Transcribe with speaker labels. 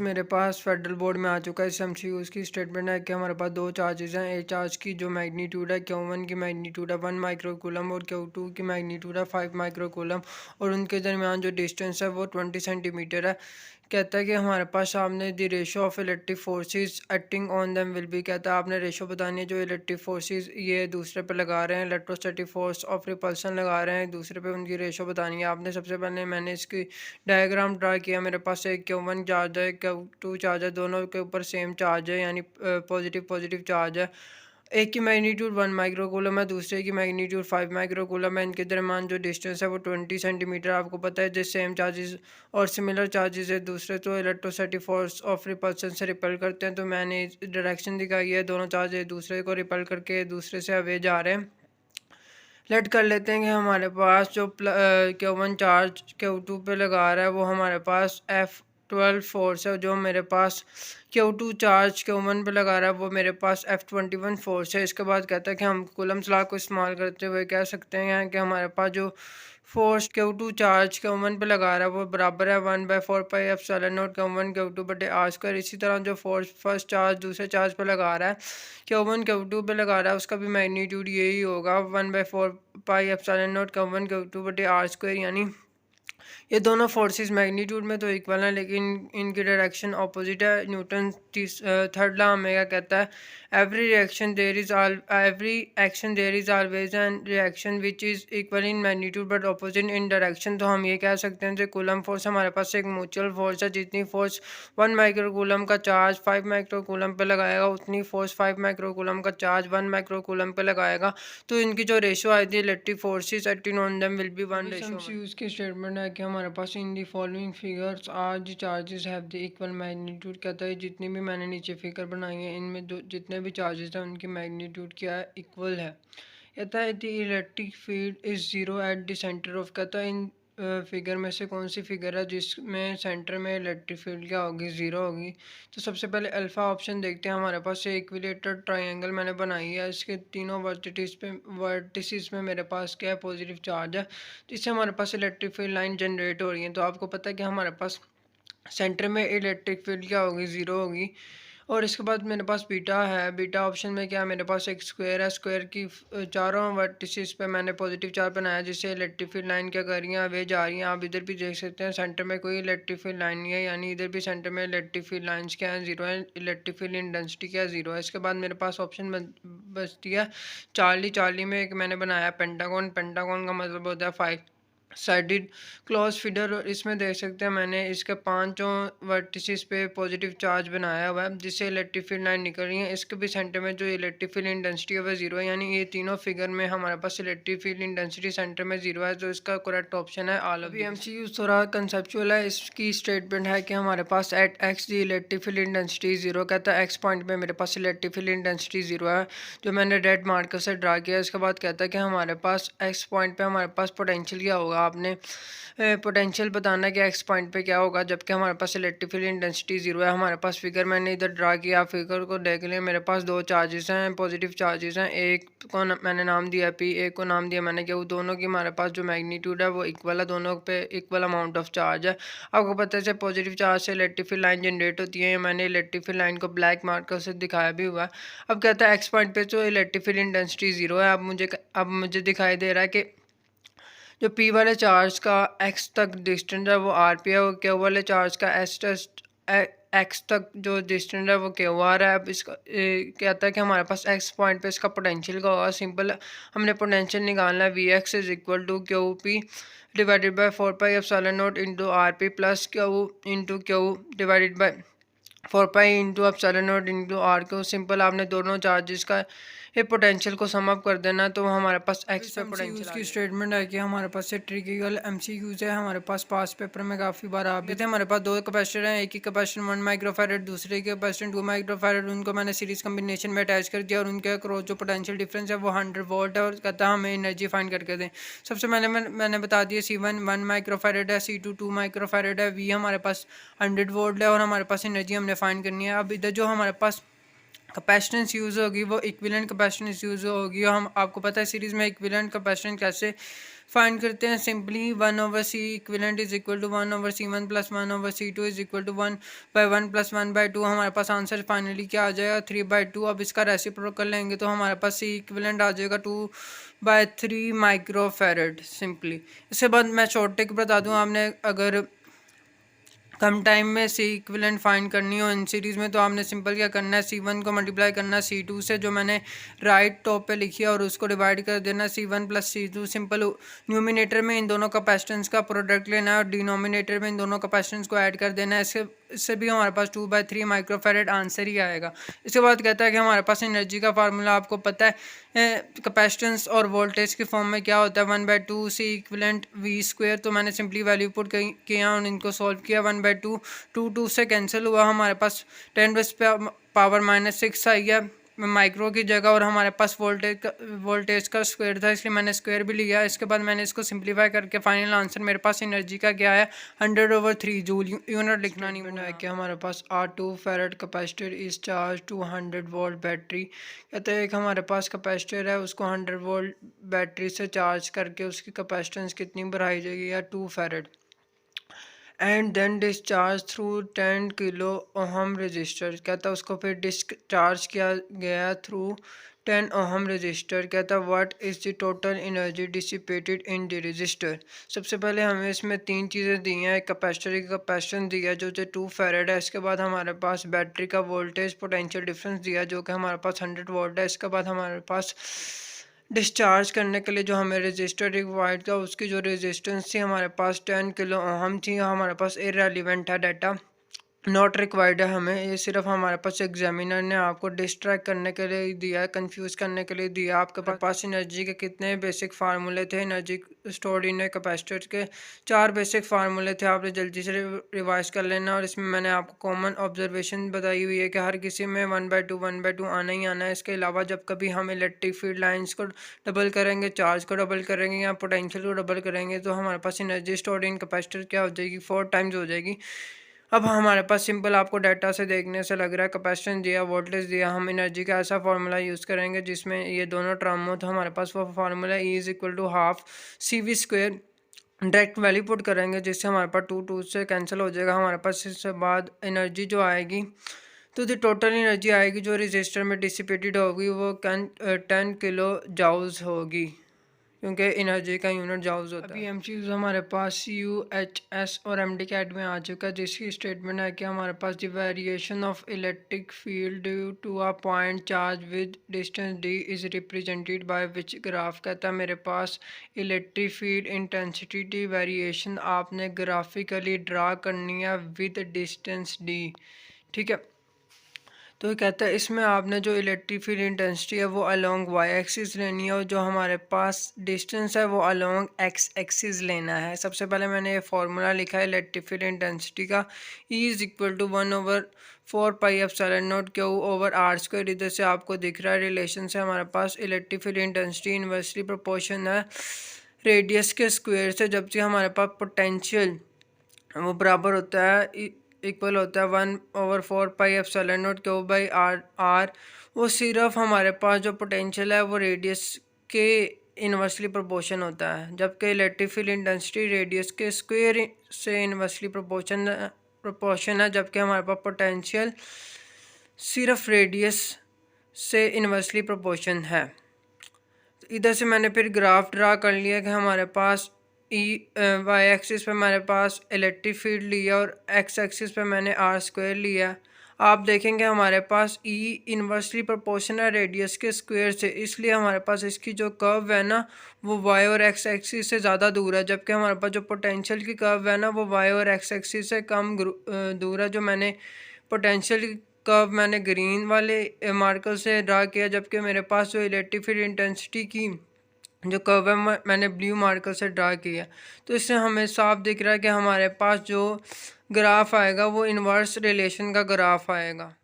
Speaker 1: मेरे पास federal board में आ चुका है। इस एमसीक्यूज़ की स्टेटमेंट है कि हमारे पास दो चार्जेस हैं। एक चार्ज की जो मैग्नीट्यूड है Q1 की मैग्नीट्यूड है 1 माइक्रोकूलम और Q2 की मैग्नीट्यूड है 5 माइक्रोकूलम और उनके दरमियान जो डिस्टेंस है वो 20 सेंटीमीटर है। कहता है कि हमारे पास सामने the ratio of electric forces acting on them will B. कहता है आपने रेशो बतानी है जो इलेक्ट्रिक फोर्सेस ये दूसरे पे लगा रहे हैं, इलेक्ट्रोस्टैटिक फोर्स ऑफ रिपल्सन लगा रहे हैं दूसरे पे, उनकी रेशो बतानी है आपने। सबसे पहले मैंने इसकी डायग्राम ड्रा किया। मेरे पास एक Q1 चार्ज है, Q2 चार्ज है, दोनों के ऊपर सेम चार्ज है यानी पॉजिटिव पॉजिटिव चार्ज है। एक की मैग्नीट्यूड 1 माइक्रोकूलम है, दूसरे की मैग्नीट्यूड 5 माइक्रोकूलम है। इनके दरमियान जो डिस्टेंस है वो 20 सेंटीमीटर। आपको पता है जिस सेम चार्जेस और सिमिलर चार्जेस है दूसरे तो इलेक्ट्रोस्टैटिक फोर्स ऑफ रिपल्सन से रिपेल करते हैं। तो मैंने डायरेक्शन दिखाई है, दोनों चार्ज एक दूसरे को रिपेल करके दूसरे से अवे जा रहे हैं। लेट कर लेते हैं कि हमारे पास जो Q1 चार्ज Q2 पे लगा रहा है वो हमारे पास F12 फोर्स है। जो मेरे पास Q2 चार्ज Q1 पे लगा रहा है वो मेरे पास F21 फोर्स है। इसके बाद कहता है कि हम कूलम्स लॉ को इस्तेमाल करते हुए कह सकते हैं कि हमारे पास जो फोर्स Q2 चार्ज Q1 पे लगा रहा है वो बराबर है 1/4 पाई एप्सिलॉन नॉट Q1 Q2 बटे आर स्क्वायर। इसी तरह जो फोर्स फर्स्ट चार्ज दूसरे चार्ज पे लगा रहा है Q1 Q2 पे लगा रहा है उसका भी मैग्नीट्यूड यही होगा 1/4 पाई एप्सिलॉन नॉट Q1 Q2 बटे आर स्क्वायर। यानी ये दोनों फोर्सेस मैग्नीट्यूड में तो इक्वल हैं लेकिन इनकी डायरेक्शन ऑपोजिट है। न्यूटन थर्ड लॉ हमें कहता है every action there is always an reaction which is equal in magnitude but opposite in direction. तो हम ये कह सकते हैं कि कूलम फोर्स हमारे पास एक म्यूचुअल फोर्स है। जितनी फोर्स 1 माइक्रोकूलम का चार्ज 5 माइक्रोकूलम पे लगाएगा उतनी फोर्स 5 माइक्रोकूलम का चार्ज 1 माइक्रोकूलम पे लगाएगा। तो इनकी जो रेशो आई थी electric forces acting on them will be 1:1। उसकी स्टेटमेंट है कि हमारे पास in the following figures are the charges have the equal magnitude. कहता है जितनी भी मैंने नीचे फिगर बनाई है इनमें जितने भी चार्जेस हैं उनकी मैग्नीट्यूड क्या है, इक्वल है। कहता है the electric field is zero at the centre of. कहता है इन फिगर में से कौन सी फिगर है जिसमें सेंटर में इलेक्ट्रिक फील्ड क्या होगी, ज़ीरो होगी। तो सबसे पहले अल्फ़ा ऑप्शन देखते हैं। हमारे पास एक इक्विलेटरल ट्रायंगल मैंने बनाई है, इसके तीनों वर्टिसेस में मेरे पास क्या है, पॉजिटिव चार्ज है। तो इससे हमारे पास इलेक्ट्रिक फील्ड लाइन जनरेट हो रही है। तो आपको पता है कि हमारे पास सेंटर में इलेक्ट्रिक फील्ड क्या होगी, ज़ीरो होगी। और इसके बाद मेरे पास बीटा है। बीटा ऑप्शन में क्या है, मेरे पास एक स्क्वायर है। स्क्वायर की चारों वर्टिसेस पे मैंने पॉजिटिव चार्ज बनाया जिससे इलेक्ट्रिक फील्ड लाइन क्या कर रही हैं, वे जा रही हैं। आप इधर भी देख सकते हैं सेंटर में कोई इलेक्ट्रिक फील्ड लाइन नहीं है यानी इधर भी सेंटर में इलेक्ट्रिक फील्ड लाइन्स क्या है, ज़ीरो है। इलेक्ट्रिक फील्ड इंटेंसिटी क्या है, ज़ीरो है। इसके बाद मेरे पास ऑप्शन बचती है चार्ली। चार्ली में एक मैंने बनाया पेंटागन। पेंटागन का मतलब होता है 5 साइडेड क्लॉज फिडर। और इसमें देख सकते हैं मैंने इसके पांचों वर्टिसेस पे पॉजिटिव चार्ज बनाया हुआ है जिससे इलेक्ट्रिक फील्ड लाइन निकल रही है। इसके भी सेंटर में जो इलेक्ट्रिक फील्ड इंटेंसिटी है वह जीरो है यानी ये तीनों फिगर में हमारे पास इलेक्ट्रिक फील्ड इंटेंसिटी सेंटर में जीरो है। तो इसका करेक्ट ऑप्शन है ऑल ऑफ द। एमसीक्यू थोड़ा कंसेप्चुअल है। इसकी स्टेटमेंट है कि हमारे पास at X the electric field intensity zero. कहता है एक्स पॉइंट पे मेरे पास इलेक्ट्रिक फील्ड इंटेंसिटी जीरो है जो मैंने रेड मार्कर से ड्रा किया। इसके बाद कहता है कि हमारे पास एक्स पॉइंट पे हमारे पास पोटेंशियल क्या होगा। आपने पोटेंशियल बताना है कि एक्स पॉइंट पे क्या होगा जबकि हमारे पास इलेक्ट्रिक फील्ड इंटेंसिटी जीरो है। हमारे पास फिगर मैंने इधर ड्रा किया, फिगर को देख लिया। मेरे पास दो चार्जेस हैं, पॉजिटिव चार्जेस हैं। एक को मैंने नाम दिया पी, एक को नाम दिया मैंने क्यू। दोनों की हमारे पास जो मैग्नीट्यूड है वो इक्वल है, दोनों पे इक्वल अमाउंट ऑफ चार्ज है। आपको पता है पॉजिटिव चार्ज से इलेक्ट्रिक फील्ड लाइन जनरेट होती है। मैंने इलेक्ट्रिक फील्ड लाइन को ब्लैक मार्कर से दिखाया भी हुआ है। अब कहता है एक्स पॉइंट पे जो इलेक्ट्रिक फील्ड इंटेंसिटी जीरो है। अब मुझे दिखाई दे रहा है कि जो पी वाले चार्ज का एक्स तक डिस्टेंस है वो आर पी है और क्यू वाले चार्ज का एक्स तक जो डिस्टेंस है वो क्यू आर है। अब इसका कहता है कि हमारे पास एक्स पॉइंट पे इसका पोटेंशियल का होगा। सिंपल हमने पोटेंशियल निकालना है। V X is equal to Q P divided by 4 pi epsilon not into R P plus Q into Q divided by 4 pi into epsilon not into R Q. Simple आपने दोनों charges का ये potential को sum up कर देना तो हमारे पास x पे पोटेंशियल की स्टेटमेंट है कि हमारे पास ये ट्रिवियल एमसीक्यूज है, हमारे पास पास पेपर में काफ़ी बार आ भी थे। हमारे पास दो कैपेसिटर हैं, एक ही कैपेसिटर 1 माइक्रोफैरेड, दूसरे के कैपेसिटर 2 माइक्रोफैरेड। उनको मैंने सीरीज कम्बिनेशन में अटैच कर दिया और उनके अक्रॉस जो पोटेंशियल डिफरेंस है वो 100 वोल्ट है और कहता है हमें एनर्जी फाइंड करके दें। सबसे मैंने बता दिया C1 1 माइक्रोफैरेड है, C2 2 माइक्रोफैरेड है, V हमारे पास 100 वोल्ट है और हमारे पास एनर्जी हमने फाइंड करनी है। अब इधर जो हमारे पास कैपेसिटेंस यूज़ होगी वो इक्विवेलेंट कैपेसिटेंस यूज़ होगी। और हम आपको पता है सीरीज़ में इक्विवेलेंट कैपेसिटेंस कैसे फाइंड करते हैं, simply 1/C equivalent is equal to 1/C1 plus 1/C2 is equal to 1/1 plus 1/2। हमारे पास आंसर फाइनली क्या आ जाएगा 3/2। अब इसका रेसिप्रोकल कर लेंगे तो हमारे पास C इक्विवेलेंट आ जाएगा 2/3 माइक्रोफैरेड सिंपली। इसके बाद मैं शॉर्ट टिक बता दूँ, आपने अगर कम टाइम में C इक्विवेलेंट फाइंड करनी हो इन सीरीज़ में तो आपने सिंपल क्या करना है, C1 को मल्टीप्लाई करना है C2 से जो मैंने राइट टॉप पे लिखी है और उसको डिवाइड कर देना C1 plus C2। Simple numerator में इन दोनों कैपेसिटेंस का प्रोडक्ट लेना है और डिनोमिनेटर में इन दोनों कैपेसिटेंस को ऐड कर देना है। इससे भी हमारे पास 2/3 माइक्रोफैरेड आंसर ही आएगा। इसके बाद कहता है कि हमारे पास एनर्जी का फार्मूला आपको पता है कैपेसिटेंस और वोल्टेज के फॉर्म में क्या होता है 1/2 C इक्विवेलेंट V स्क्वायर। तो मैंने सिंपली वैल्यू पुट किया और इनको सॉल्व किया। 1/2 2 से कैंसिल हुआ, हमारे पास 10⁻⁻6 आई है माइक्रो की जगह और हमारे पास वोल्टेज का स्क्वायर था इसलिए मैंने स्क्वायर भी लिया। इसके बाद मैंने इसको सिंप्लीफाई करके फाइनल आंसर मेरे पास एनर्जी का क्या है 100/3 जूल। यूनिट लिखना नहीं है कि हमारे पास R2 farad capacitor is charge to 100 volt battery. कहते हैं एक हमारे पास कैपेसिटर है उसको 100 वोल्ट बैटरी से चार्ज करके उसकी कैपेसिटेंस कितनी बढ़ाई जाएगी या 2 farad and then discharge through 10 kilo ohm resistor. कहता है उसको फिर डिस्चार्ज किया गया थ्रू 10 ओहम रजिस्टर। कहता है what is the total energy dissipated in the register. सबसे पहले हमें इसमें तीन चीज़ें दी हैं, एक कैपेसिटर की कैपेसिटेंस दिया जो 2 फैरेड है, इसके बाद हमारे पास बैटरी का वोल्टेज पोटेंशियल डिफरेंस दिया जो कि हमारे पास 100 वोल्ट है, इसके बाद हमारे पास डिस्चार्ज करने के लिए जो हमें रजिस्टर रिक्वायर्ड था उसकी जो रेजिस्टेंस थी हमारे पास 10 किलो ओहम थी। हमारे पास इररेलेवेंट है डाटा, नॉट रिक्वायर्ड है हमें, ये सिर्फ हमारे पास एग्जामिनर ने आपको डिस्ट्रैक्ट करने के लिए दिया है, कंफ्यूज करने के लिए दिया। आपके पास एनर्जी के कितने बेसिक फार्मूले थे, एनर्जी स्टोर्ड इन कैपेसिटर के 4 बेसिक फार्मूले थे, आपने जल्दी से रिवाइज कर लेना। और इसमें मैंने आपको कॉमन ऑब्जर्वेशन बताई हुई है कि हर किसी में 1/2 आना ही आना है। इसके अलावा जब कभी हम इलेक्ट्रिक फील्ड लाइन्स को डबल करेंगे, चार्ज को डबल करेंगे या पोटेंशियल को डबल करेंगे तो हमारे पास एनर्जी स्टोर्ड इन कैपेसिटर क्या हो जाएगी 4 टाइम्स हो जाएगी। अब हमारे पास सिंपल आपको डाटा से देखने से लग रहा है कैपेसिटेंस दिया, वोल्टेज दिया, हम एनर्जी का ऐसा फार्मूला यूज़ करेंगे जिसमें ये दोनों टर्म हो। तो हमारे पास वो formula E is equal to half CV square direct value put करेंगे जिससे हमारे पास 2 से कैंसिल हो जाएगा। हमारे पास इसके बाद एनर्जी जो आएगी तो जो टोटल एनर्जी आएगी जो रजिस्टर में डिसिपेटेड होगी वो 10 किलो जाउल्स होगी क्योंकि एनर्जी का यूनिट जाउल्स होता है। अभी एमसीक्यूज हमारे पास UHS और MD कैट में आ चुका है जिसकी स्टेटमेंट है कि हमारे पास the variation of electric field due to a point charge with distance D is represented by which graph. कहता है मेरे पास इलेक्ट्रिक फील्ड इंटेंसिटी वेरिएशन आपने ग्राफिकली ड्रा करनी है विद डिस्टेंस D, ठीक है। तो कहता है इसमें आपने जो इलेक्ट्रिक फील्ड इंटेंसिटी है वो अलोंग वाई एक्सिस लेनी है और जो हमारे पास डिस्टेंस है वो अलोंग एक्स एक्सिस लेना है। सबसे पहले मैंने ये फार्मूला लिखा है इलेक्ट्रिक फील्ड इंटेंसिटी का, E is equal to 1/4πε0 Q/r²। इधर से आपको दिख रहा है रिलेशन से हमारे पास electric field intensity inversely proportion है रेडियस के स्क्वायर से, जबकि हमारे पास पोटेंशियल वो बराबर होता है इक्वल होता है 1/4πε0 Q/r। वो सिर्फ हमारे पास जो पोटेंशियल है वो रेडियस के इन्वर्सली प्रोपोर्शन होता है, जबकि इलेक्ट्रिक फील्ड इंटेंसिटी रेडियस के स्क्वायर से इन्वर्सली प्रोपोर्शन है, जबकि हमारे पास पोटेंशियल सिर्फ रेडियस से इन्वर्सली प्रोपोर्शन है। इधर से मैंने फिर ग्राफ ड्रा कर लिया कि हमारे पास वाई एक्सिस पे हमारे पास इलेक्ट्रिक फील्ड लिया और एक्स एक्सिस पे मैंने r² लिया। आप देखेंगे हमारे पास E इन्वर्सली प्रोपोर्शनल है रेडियस के स्क्वायर से, इसलिए हमारे पास इसकी जो कर्व है ना वो y और x एक्सिस से ज़्यादा दूर है, जबकि हमारे पास जो पोटेंशियल की कर्व है ना वो y और x एक्सिस से कम दूर है। जो मैंने पोटेंशियल कर्व मैंने ग्रीन वाले मार्कर से ड्रा किया, जबकि मेरे पास जो इलेक्ट्रिक फील्ड इंटेंसिटी की जो कर्व है मैंने ब्लू मार्कर से ड्रा किया। तो इससे हमें साफ दिख रहा है कि हमारे पास जो ग्राफ आएगा वो इन्वर्स रिलेशन का ग्राफ आएगा।